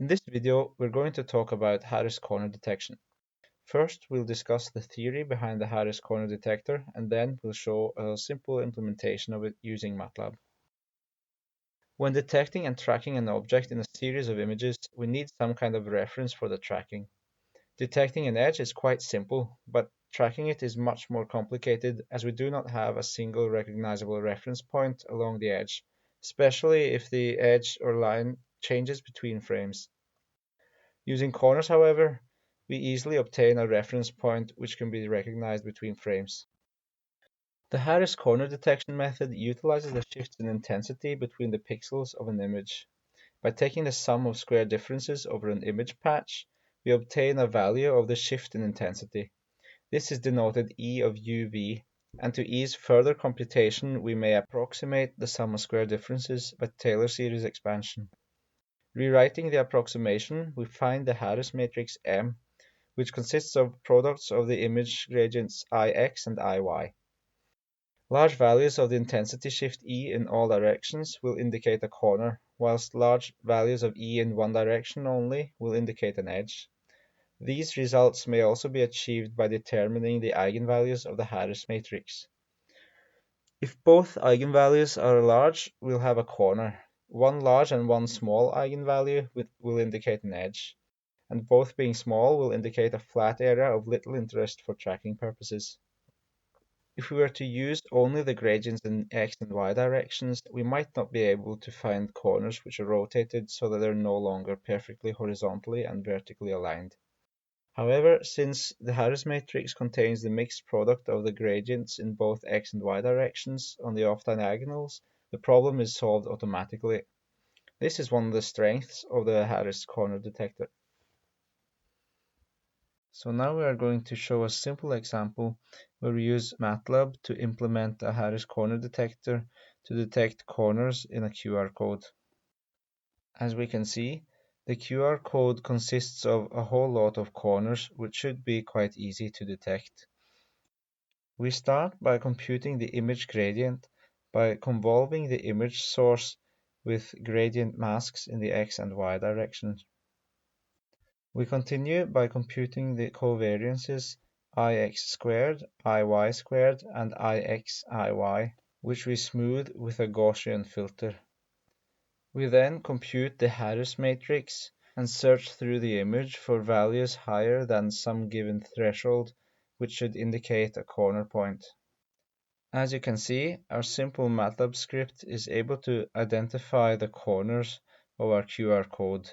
In this video, we're going to talk about Harris corner detection. First, we'll discuss the theory behind the Harris corner detector, and then we'll show a simple implementation of it using MATLAB. When detecting and tracking an object in a series of images, we need some kind of reference for the tracking. Detecting an edge is quite simple, but tracking it is much more complicated as we do not have a single recognizable reference point along the edge, especially if the edge or line changes between frames. Using corners, however, we easily obtain a reference point which can be recognized between frames. The Harris corner detection method utilizes the shifts in intensity between the pixels of an image. By taking the sum of square differences over an image patch, we obtain a value of the shift in intensity. This is denoted E of UV, and to ease further computation, we may approximate the sum of square differences by Taylor series expansion. Rewriting the approximation, we find the Harris matrix M, which consists of products of the image gradients Ix and Iy. Large values of the intensity shift E in all directions will indicate a corner, whilst large values of E in one direction only will indicate an edge. These results may also be achieved by determining the eigenvalues of the Harris matrix. If both eigenvalues are large, we'll have a corner. One large and one small eigenvalue will indicate an edge, and both being small will indicate a flat area of little interest for tracking purposes. If we were to use only the gradients in x and y directions, we might not be able to find corners which are rotated so that they're no longer perfectly horizontally and vertically aligned. However, since the Harris matrix contains the mixed product of the gradients in both x and y directions on the off diagonals, the problem is solved automatically. This is one of the strengths of the Harris corner detector. So now we are going to show a simple example where we use MATLAB to implement a Harris corner detector to detect corners in a QR code. As we can see, the QR code consists of a whole lot of corners which should be quite easy to detect. We start by computing the image gradient by convolving the image source with gradient masks in the x and y directions. We continue by computing the covariances ix squared, iy squared, and ix iy, which we smooth with a Gaussian filter. We then compute the Harris matrix and search through the image for values higher than some given threshold, which should indicate a corner point. As you can see, our simple MATLAB script is able to identify the corners of our QR code.